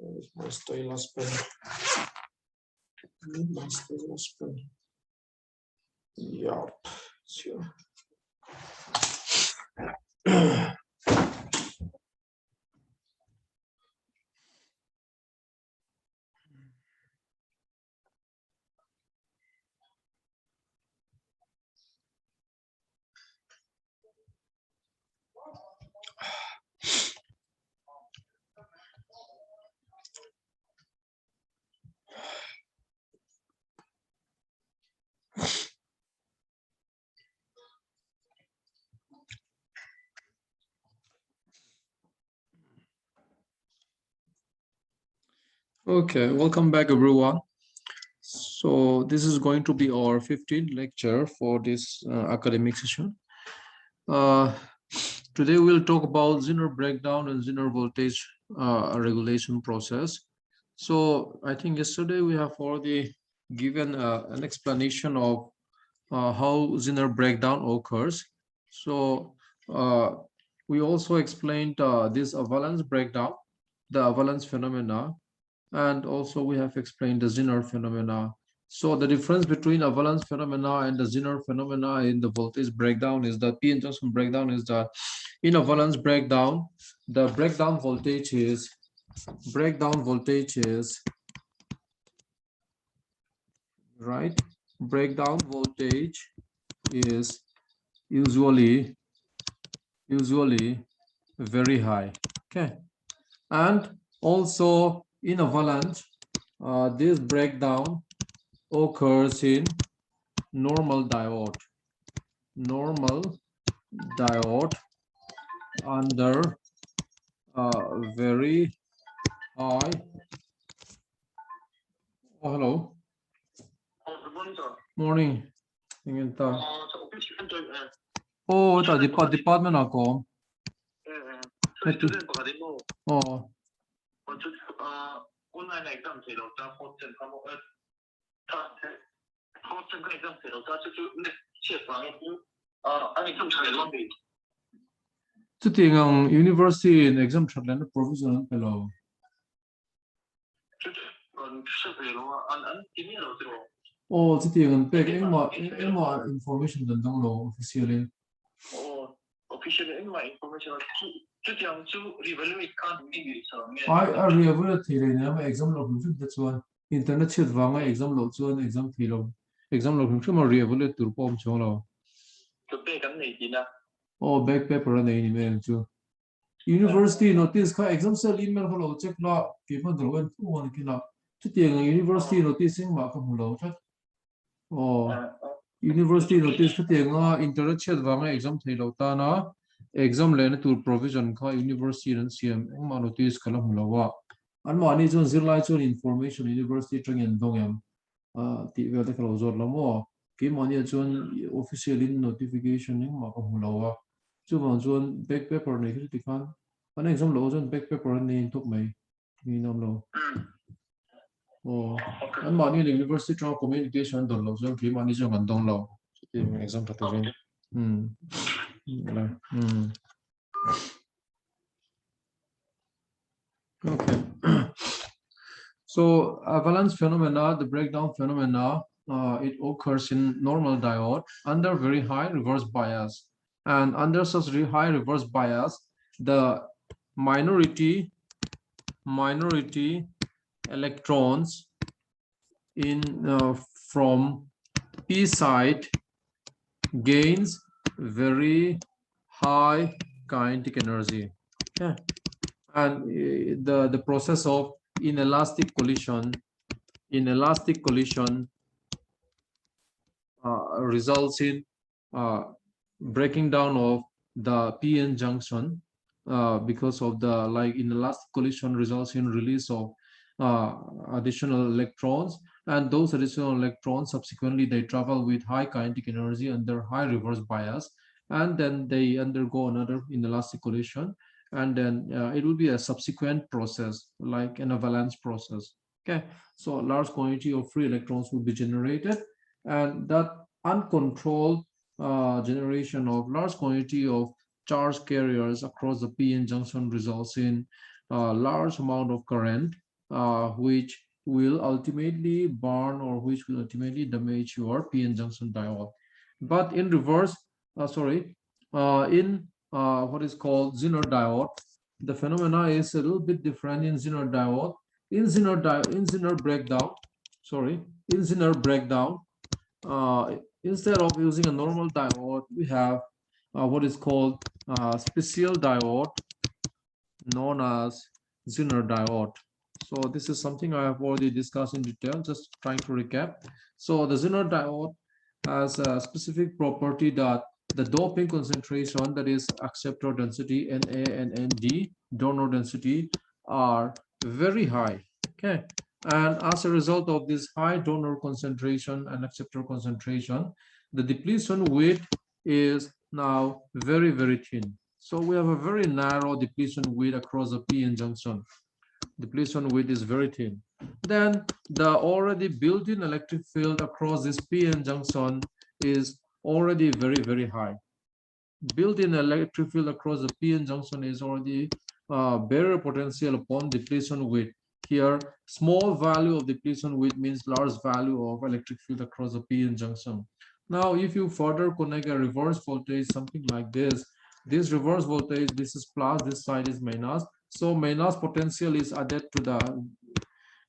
Where's my stylus pen? My stylus pen. Yup, sure. Okay, welcome back everyone. So this is going to be our 15th lecture for this academic session. Today we'll talk about Zener breakdown and Zener voltage regulation process. So I think yesterday we have already given an explanation of how Zener breakdown occurs. So we also explained this avalanche breakdown, the avalanche phenomena, and also we have explained the Zener phenomena. So the difference between avalanche phenomena and the Zener phenomena in the voltage breakdown is that p-n junction breakdown is that in avalanche breakdown, the breakdown voltage is right. Breakdown voltage is usually very high. Okay, and also in avalanche, this breakdown occurs in normal diode under very high. Oh, hello. Good morning, sir. Morning. Oh, the department ako. Oh. Online exam university in exam provisional fellow. Oh, information than download officially. Oh, officially in my information. I reevaluate exam log. That's why internet chat vanga exam log so exam filo. Exam log reevaluate to form cholo. Oh, back paper and email too. University notice ka exam cell email hello check la given the one one kina. University noticing ma kamulo chat. Oh, university notice ka internet chat vanga exam thilo ta na exam lane to provision ka university and CM ma notice kala hulawa. An mani chon zirlai chon information university training and dongyam. Ti wel ta kala zor lamo. Ki mani chon official in notification ning ma ka hulawa. Chu ma chon back paper ne ki kan. An exam lo chon back paper ne tok mai. Ni nom lo. Oh, and money university trong communication don't know so give money trong don't know exam pattern. Okay. So avalanche phenomena, the breakdown phenomena, it occurs in normal diode under very high reverse bias, and under such high reverse bias, the minority electrons in from p side gains very high kinetic energy. Okay. And the process of inelastic collision results in breaking down of the p-n junction because of the inelastic collision results in release of additional electrons, and those additional electrons subsequently they travel with high kinetic energy under high reverse bias, and then they undergo another inelastic collision, and then it will be a subsequent process like an avalanche process. Okay, so a large quantity of free electrons will be generated, and that uncontrolled generation of large quantity of charge carriers across the p-n junction results in a large amount of current, which will ultimately burn or which will ultimately damage your p-n junction diode. But in reverse, in what is called Zener diode, the phenomena is a little bit different in Zener diode. In Zener breakdown, in Zener breakdown, instead of using a normal diode, we have what is called special diode known as Zener diode. So this is something I have already discussed in detail, just trying to recap. So the Zener diode has a specific property that the doping concentration, that is acceptor density Na and Nd, donor density, are very high. Okay, and as a result of this high donor concentration and acceptor concentration, the depletion width is now very, very thin. So we have a very narrow depletion width across the p-n junction. Depletion width is very thin. Then the already built-in electric field across this p-n junction is already very, very high. Built-in electric field across the p-n junction is already barrier potential upon depletion width. Here, small value of depletion width means large value of electric field across the p-n junction. Now, if you further connect a reverse voltage, something like this reverse voltage, this is plus, this side is minus. So minus potential is added to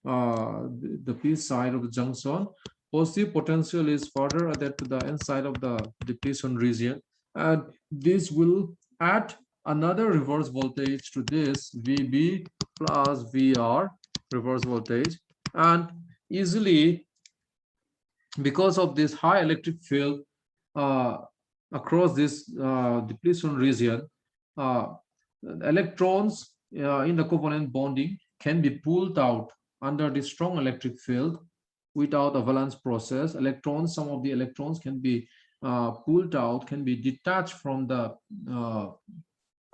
the p side of the junction. Positive potential is further added to the n side of the depletion region, and this will add another reverse voltage to this VB plus VR reverse voltage, and easily, because of this high electric field uh, across this depletion region, uh, electrons in the covalent bonding can be pulled out under the strong electric field without a valence process. Some of the electrons can be pulled out, can be detached from the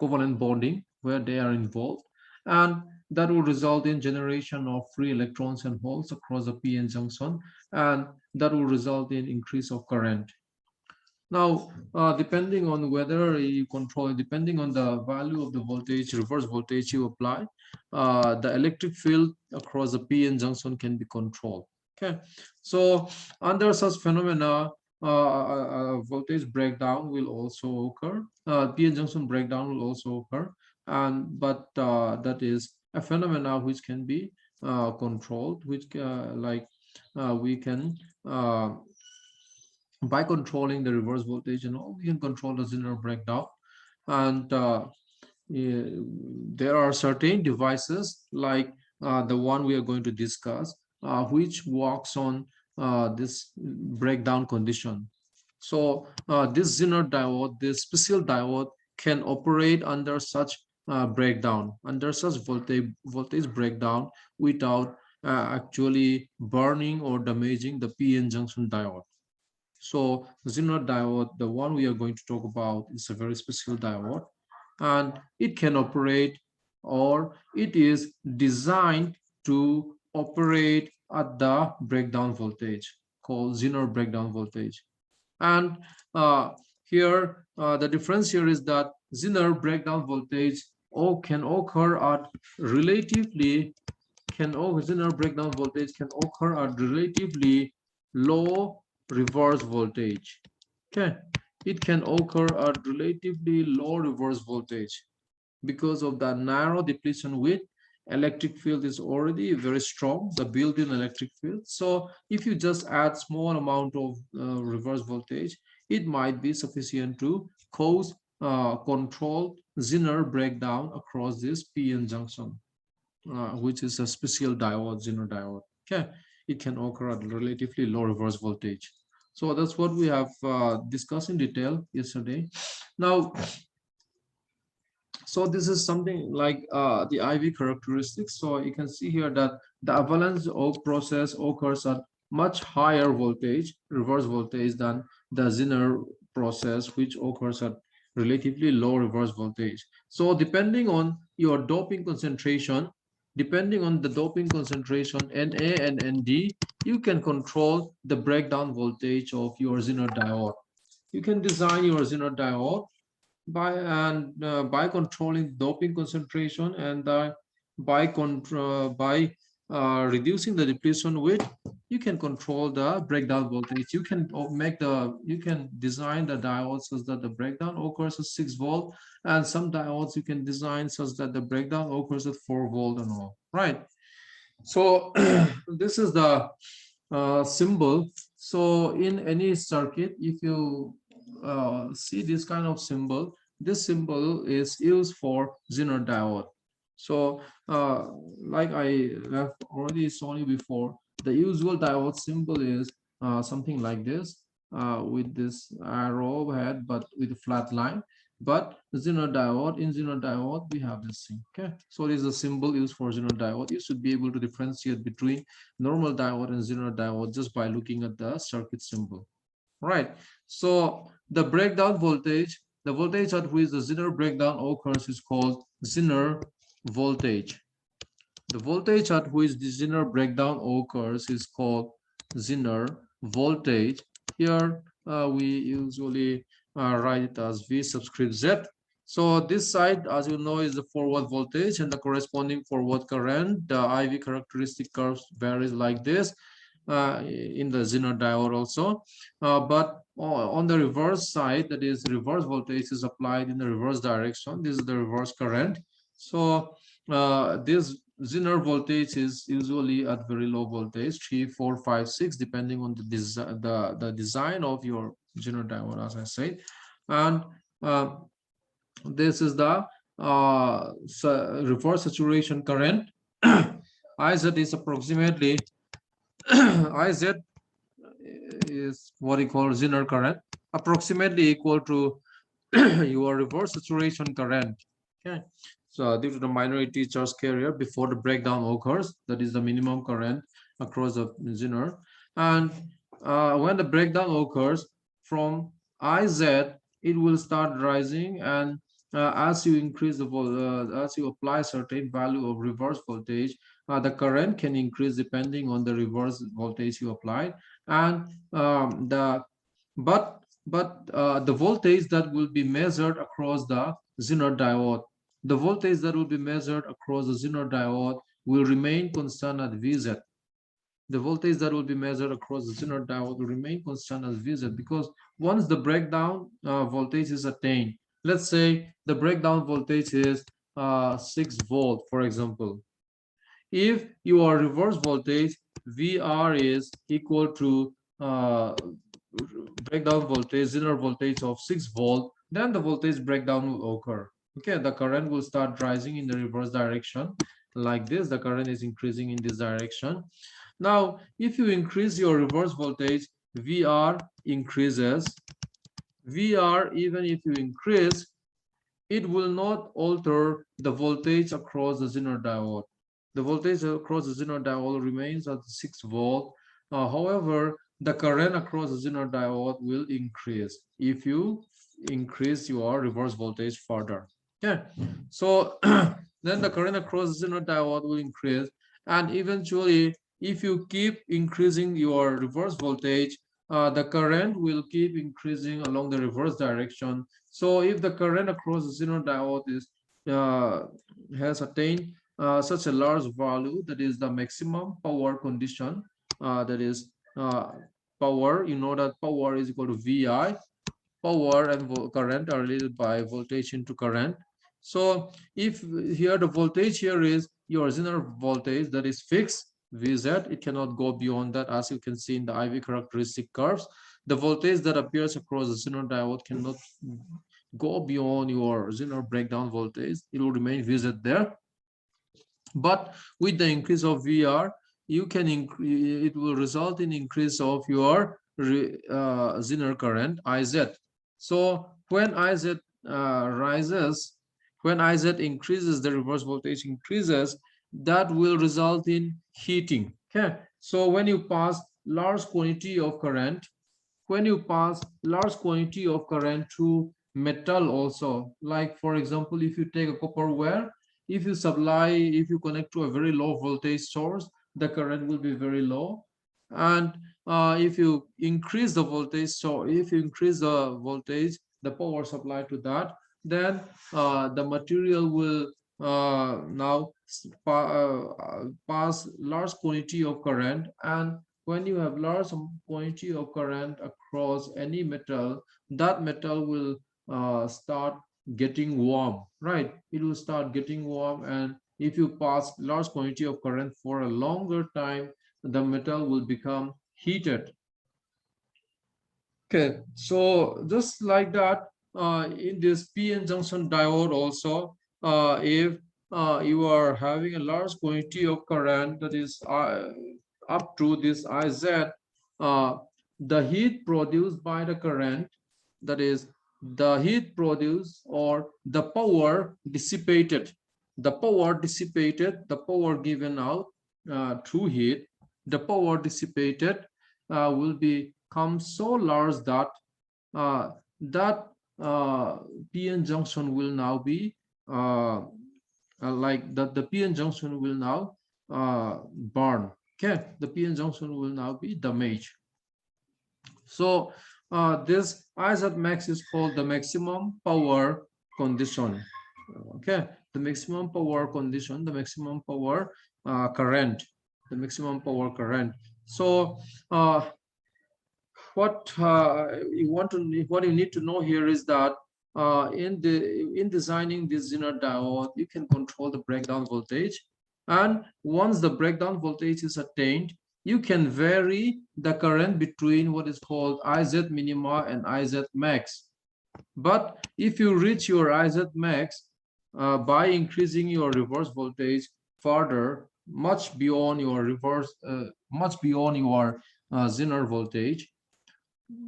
covalent bonding where they are involved, and that will result in generation of free electrons and holes across the p-n junction, and that will result in increase of current. Now, depending on whether you control, depending on the value of the voltage, reverse voltage you apply, the electric field across the p-n junction can be controlled. Okay, so under such phenomena, voltage breakdown will also occur. P-n junction breakdown will also occur, but that is a phenomena which can be controlled, which we can. By controlling the reverse voltage and all, we can control the Zener breakdown. And there are certain devices like the one we are going to discuss, which works on this breakdown condition. So this Zener diode, this special diode, can operate under such breakdown, under such voltage breakdown, without actually burning or damaging the p-n junction diode. So the Zener diode, the one we are going to talk about, is a very special diode, and it can operate, or it is designed to operate at the breakdown voltage called Zener breakdown voltage. And here the difference here is that Zener breakdown voltage can occur at relatively Zener breakdown voltage can occur at relatively low reverse voltage. Okay, it can occur at relatively low reverse voltage because of the narrow depletion width. Electric field is already very strong, the built-in electric field. So if you just add small amount of reverse voltage, it might be sufficient to cause control Zener breakdown across this p-n junction, which is a special diode, Zener diode. Okay, it can occur at relatively low reverse voltage. So that's what we have discussed in detail yesterday. Now, so this is something like the IV characteristics. So you can see here that the avalanche process occurs at much higher voltage, reverse voltage, than the Zener process, which occurs at relatively low reverse voltage. So depending on your doping concentration, depending on the doping concentration Na and Nd, you can control the breakdown voltage of your Zener diode. You can design your Zener diode by controlling doping concentration and by reducing the depletion width, you can control the breakdown voltage. You can design the diodes such that the breakdown occurs at 6 volt, and some diodes you can design such that the breakdown occurs at 4 volt and all, right? So this is the symbol. So in any circuit, if you see this kind of symbol, this symbol is used for Zener diode. So like I have already shown you before, the usual diode symbol is something like this, with this arrow head but with a flat line. But Zener diode, in Zener diode we have this thing. Okay, so it is a symbol used for Zener diode. You should be able to differentiate between normal diode and Zener diode just by looking at the circuit symbol, right? So the breakdown voltage, the voltage at which the Zener breakdown occurs, is called Zener voltage. The voltage at which the Zener breakdown occurs is called Zener voltage. Here we usually write it as V subscript Z. So this side, as you know, is the forward voltage and the corresponding forward current. The IV characteristic curves varies like this in the Zener diode also. But on the reverse side, that is reverse voltage is applied in the reverse direction. This is the reverse current. So this Zener voltage is usually at very low voltage, 3, 4, 5, 6, depending on the design of your Zener diode, as I said. And this is the reverse saturation current. IZ is approximately IZ is what you call Zener current, approximately equal to your reverse saturation current. Okay, so due to the minority charge carrier before the breakdown occurs, that is the minimum current across the Zener. And when the breakdown occurs, from IZ it will start rising, and as you increase the as you apply certain value of reverse voltage, the current can increase depending on the reverse voltage you applied. And the voltage that will be measured across the Zener diode, the voltage that will be measured across the Zener diode will remain constant at Vz. The voltage that will be measured across the Zener diode will remain constant as Vz, because once the breakdown voltage is attained, let's say the breakdown voltage is 6 volt, for example. If your reverse voltage Vr is equal to breakdown voltage, Zener voltage of 6 volt, then the voltage breakdown will occur. Okay, the current will start rising in the reverse direction like this. The current is increasing in this direction. Now, if you increase your reverse voltage, Vr increases. Vr, even if you increase, it will not alter the voltage across the Zener diode. The voltage across the Zener diode remains at 6 volt. However, the current across the Zener diode will increase if you increase your reverse voltage further. Okay, so then the current across the Zener diode will increase, and eventually, if you keep increasing your reverse voltage, the current will keep increasing along the reverse direction. So if the current across the Zener diode is has attained such a large value, that is the maximum power condition, that is power, you know that power is equal to Vi. Power and current are related by voltage into current. So if here the voltage here is your Zener voltage, that is fixed Vz, it cannot go beyond that. As you can see in the IV characteristic curves, the voltage that appears across the Zener diode cannot go beyond your Zener breakdown voltage. It will remain Vz there. But with the increase of Vr, you can increase, it will result in increase of your Zener current Iz. So when Iz rises, when Iz increases, the reverse voltage increases, that will result in heating. Okay, so when you pass large quantity of current, through metal also, like for example, if you take a copper wire, if you connect to a very low voltage source, the current will be very low. And if you increase the voltage, so if you increase the voltage, the power supply to that, then the material will now pass large quantity of current, and when you have large quantity of current across any metal, that metal will start getting warm, right? It will start getting warm, and if you pass large quantity of current for a longer time, the metal will become heated. Okay, so just like that, in this PN junction diode also, if you are having a large quantity of current that is up to this IZ, the heat produced by the current, that is the heat produced or the power dissipated, the power given out through heat, the power dissipated will become so large that that PN junction will now be like that the PN junction will now burn. Okay, the PN junction will now be damaged. So this IZ max is called the maximum power condition. Okay, the maximum power condition, the maximum power current, the maximum power current. So what you need to know here is that in designing this Zener diode, you can control the breakdown voltage, and once the breakdown voltage is attained, you can vary the current between what is called IZ minima and IZ max. But if you reach your IZ max by increasing your reverse voltage further, much beyond your Zener voltage,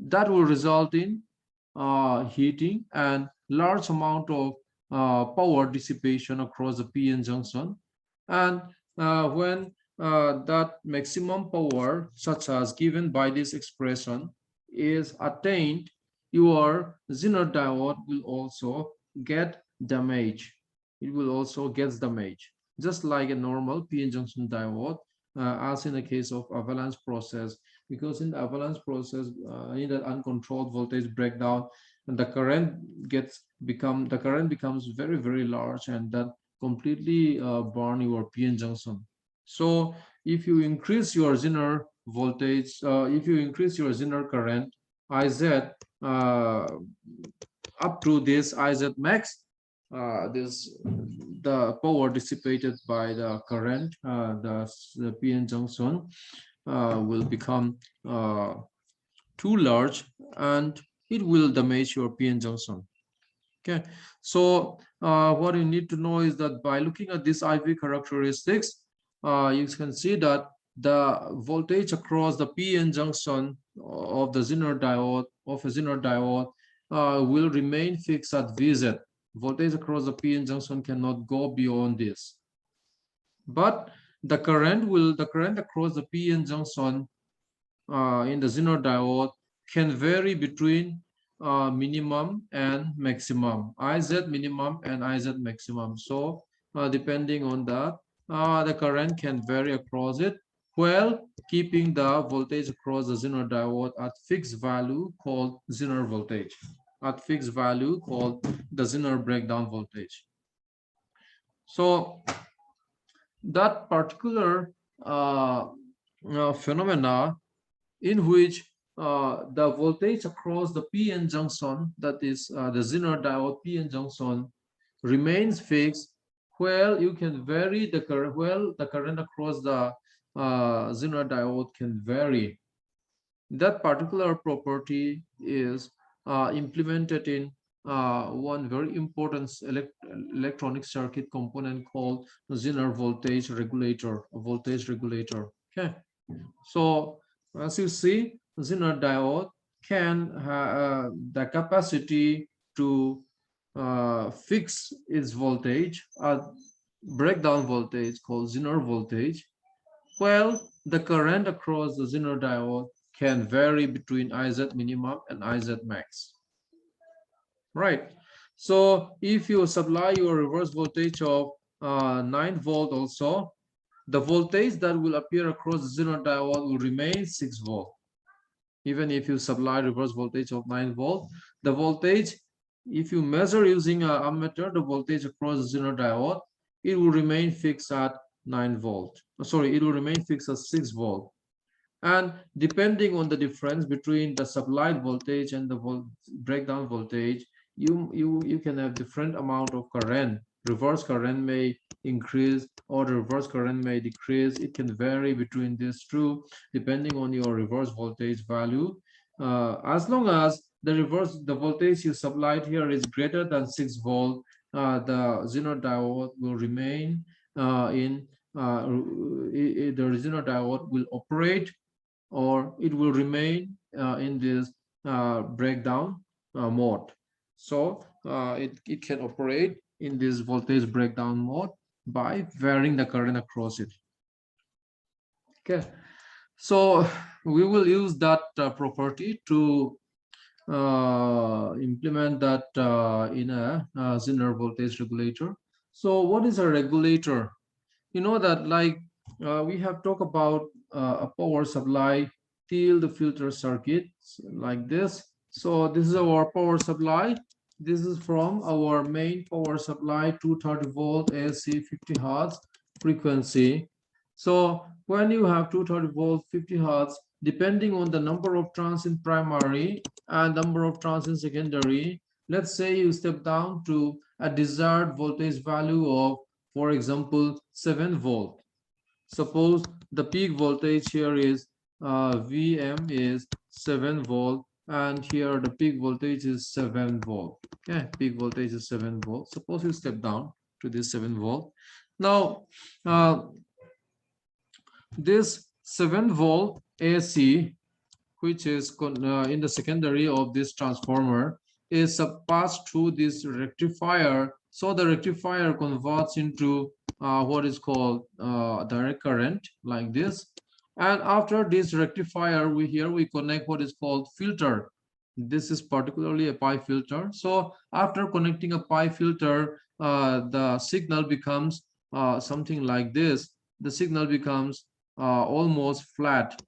that will result in heating and large amount of power dissipation across the PN junction. And when that maximum power, such as given by this expression, is attained, your Zener diode will also get damaged. It will also get damaged, just like a normal PN junction diode, as in the case of avalanche process. Because in the avalanche process, in the uncontrolled voltage breakdown, and the current becomes very, very large, and that completely burn your PN junction. So if you increase your Zener voltage, if you increase your Zener current IZ up to this IZ max, the power dissipated by the current, the PN junction will become too large, and it will damage your PN junction. Okay, so what you need to know is that by looking at this IV characteristics, you can see that the voltage across the PN junction of the Zener diode, will remain fixed at Vz. Voltage across the PN junction cannot go beyond this. But the current across the PN junction in the Zener diode can vary between minimum and maximum, IZ minimum and IZ maximum. So depending on that, the current can vary across it, while keeping the voltage across the Zener diode at fixed value called Zener voltage, at fixed value called the Zener breakdown voltage. So that particular phenomena in which the voltage across the PN junction, that is the Zener diode PN junction, remains fixed, well, you can vary the current, well, the current across the Zener diode can vary. That particular property is implemented in one very important electronic circuit component called Zener voltage regulator, Okay, so as you see, Zener diode can have the capacity to fix its voltage at breakdown voltage called Zener voltage, while the current across the Zener diode can vary between IZ minimum and IZ max. Right. So if you supply your reverse voltage of 9 volt also, the voltage that will appear across the Zener diode will remain 6 volt. Even if you supply reverse voltage of 9 volt, the voltage, if you measure using an ammeter, the voltage across the Zener diode, it will remain fixed at 9 volt. Sorry, it will remain fixed at 6 volt. And depending on the difference between the supplied voltage and the breakdown voltage, you can have different amount of current. Reverse current may increase or the reverse current may decrease. It can vary between these two depending on your reverse voltage value. As long as the voltage you supplied here is greater than 6 volt, the Zener diode will remain the Zener diode will operate, or it will remain in this breakdown mode. So it can operate in this voltage breakdown mode by varying the current across it. Okay, so we will use that property to implement that in a Zener voltage regulator. So what is a regulator? You know that, like, we have talked about a power supply till the filter circuit like this. So this is our power supply. This is from our main power supply, 230 volt AC 50 hertz frequency. So when you have 230 volt 50 hertz, depending on the number of turns in primary and number of turns in secondary, let's say you step down to a desired voltage value of, for example, 7 volt. Suppose the peak voltage here is VM is 7 volt, and here the peak voltage is 7 volt. Okay, peak voltage is 7 volt. Suppose you step down to this 7 volt. Now this 7 volt AC, which is in the secondary of this transformer, is passed through this rectifier. So the rectifier converts into what is called direct current like this. And after this rectifier, we connect what is called filter. This is particularly a pi filter. So after connecting a pi filter, the signal becomes something like this. The signal becomes almost flat.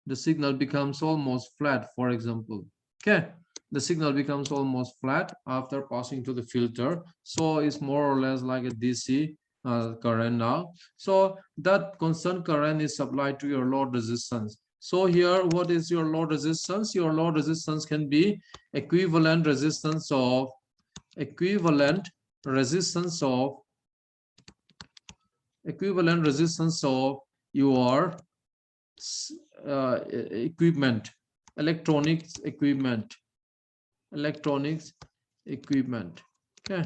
The signal becomes almost flat, for example. Okay, the signal becomes almost flat after passing to the filter. So it's more or less like a DC current now. So that constant current is supplied to your load resistance. So here, what is your load resistance? Your load resistance can be equivalent resistance of your equipment, electronics equipment. Okay,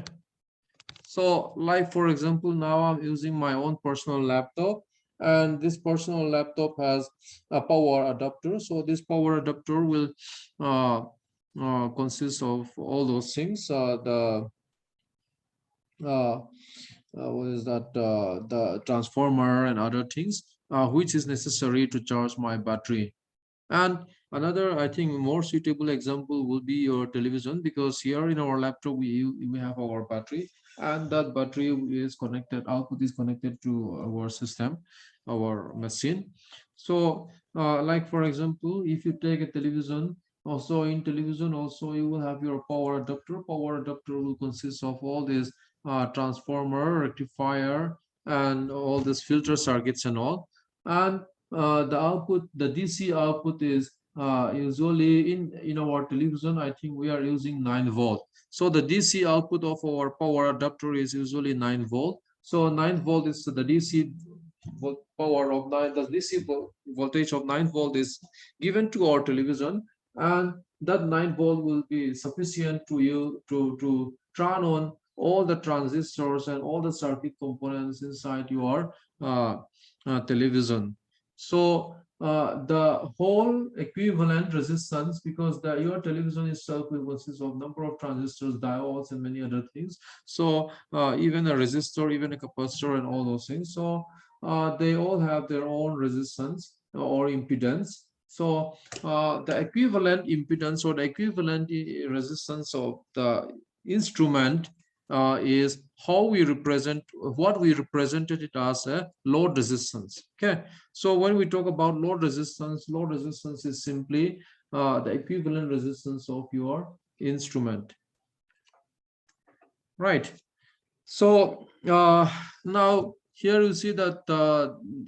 so like, for example, now I'm using my own personal laptop, and this personal laptop has a power adapter. So this power adapter will consist of all those things. What is that? The transformer and other things which is necessary to charge my battery. And another, I think, more suitable example will be your television, because here in our laptop we have our battery, and that battery is connected, output is connected to our system, our machine. So like, for example, if you take a television, also in television also you will have your power adapter. Power adapter will consist of all these transformer, rectifier, and all these filter circuits and all. And the output, the DC output is usually in our television, I think we are using 9 volt. So the DC output of our power adapter is usually 9 volt. So 9 volt is the DC power of 9. The DC voltage of 9 volt is given to our television, and that 9 volt will be sufficient to you to turn on all the transistors and all the circuit components inside your television. So the whole equivalent resistance, because your television itself will consist of number of transistors, diodes, and many other things. So even a resistor, even a capacitor, and all those things. So they all have their own resistance or impedance. So the equivalent impedance or the equivalent resistance of the instrument is how we represent what we represented it as a load resistance. Okay, so when we talk about load resistance is simply the equivalent resistance of your instrument, right? So now here you see that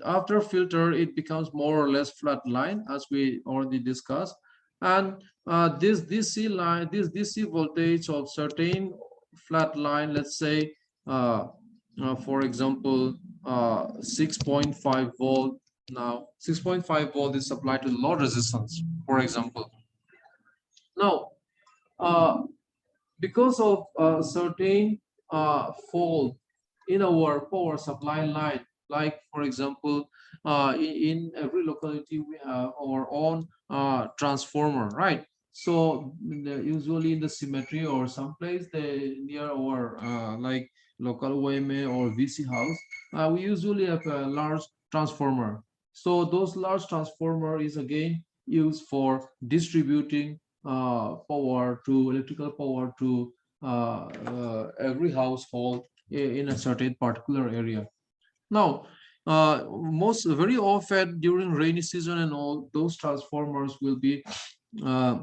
after filter it becomes more or less flat line as we already discussed, and this DC line, this DC voltage of certain flat line, let's say for example 6.5 volt. Now 6.5 volt is supplied to load resistance, for example. Now uh, because of a certain fault in our power supply line, like for example in every locality we have our own transformer, right? So usually in the cemetery or someplace they near our like local OMA or VC house, we usually have a large transformer. So those large transformer is again used for distributing power to electrical power to every household in a certain particular area. Now, most very often during rainy season and all, those transformers will be uh,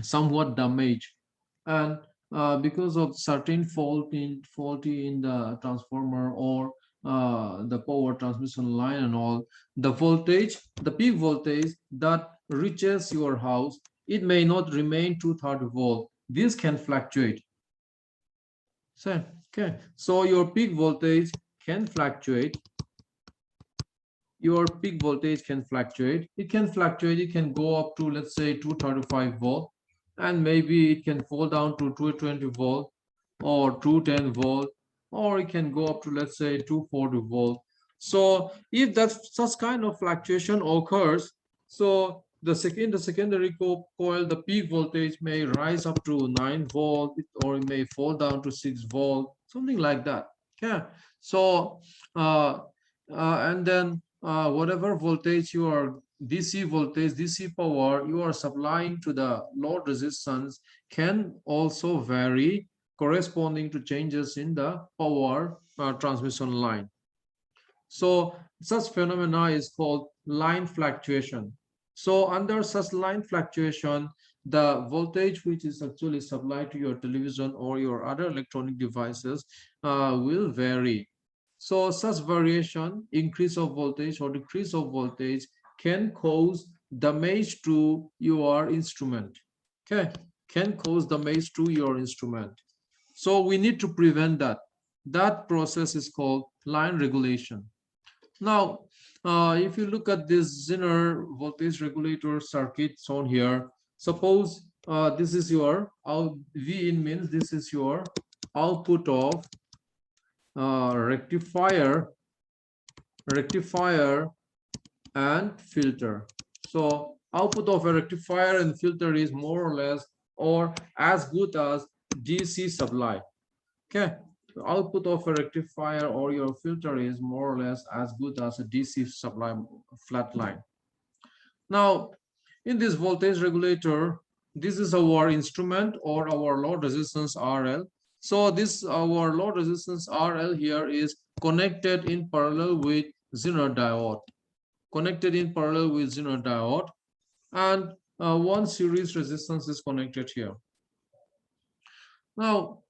somewhat damaged, and because of certain faulty in the transformer or the power transmission line and all, the voltage, the peak voltage that reaches your house, it may not remain 230 volt. This can fluctuate. So okay, so your peak voltage can fluctuate. Your peak voltage can fluctuate. It can fluctuate. It can go up to, let's say, 235 volt, and maybe it can fall down to 220 volt or 210 volt, or it can go up to, let's say, 240 volt. So if that such kind of fluctuation occurs, so the secondary coil, the peak voltage may rise up to 9 volt, or it may fall down to 6 volt, something like that. Yeah. So and then whatever voltage you are, DC voltage, DC power you are supplying to the load resistance can also vary corresponding to changes in the power transmission line. So such phenomena is called line fluctuation. So under such line fluctuation, the voltage which is actually supplied to your television or your other electronic devices will vary. So such variation, increase of voltage or decrease of voltage, can cause damage to your instrument. Okay, can cause damage to your instrument. So we need to prevent that. That process is called line regulation. Now, if you look at this Zener voltage regulator circuit shown here, suppose this is your V in means this is your output of rectifier and filter. So output of a rectifier and filter is more or less or as good as DC supply. Okay, the output of a rectifier or your filter is more or less as good as a DC supply flat line. Now, in this voltage regulator, this is our instrument or our load resistance RL. So this our load resistance RL here is connected in parallel with Zener diode. Connected in parallel with Zener diode, and one series resistance is connected here. Now,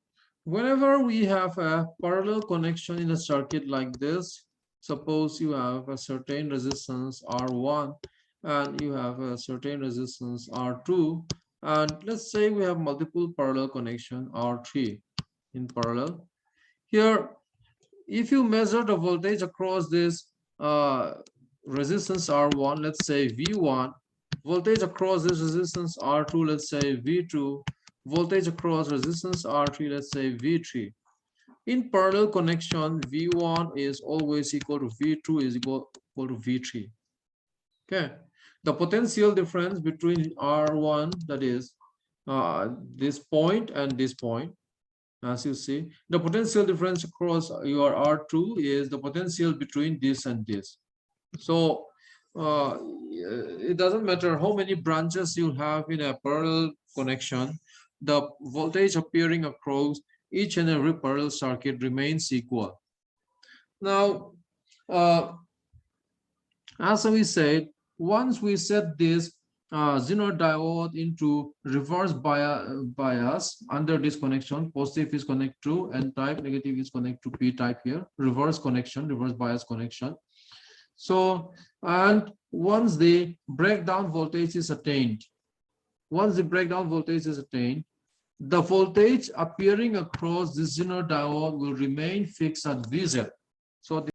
whenever we have a parallel connection in a circuit like this, suppose you have a certain resistance R1 and you have a certain resistance R2, and let's say we have multiple parallel connection R3 in parallel. Here, if you measure the voltage across this resistance R1, let's say V1, voltage across this resistance R2, let's say V2, voltage across resistance R3, let's say V3. In parallel connection, V1 is always equal to V2 is equal to V3. Okay. The potential difference between R1, that is this point and this point, as you see, the potential difference across your R2 is the potential between this and this. So it doesn't matter how many branches you have in a parallel connection, the voltage appearing across each and every parallel circuit remains equal. Now, as we said, once we set this Zener diode into reverse bias under this connection. Positive is connect to N type, negative is connect to P type here. Reverse connection, reverse bias connection. So, and once the breakdown voltage is attained, the voltage appearing across this Zener diode will remain fixed at VZ. So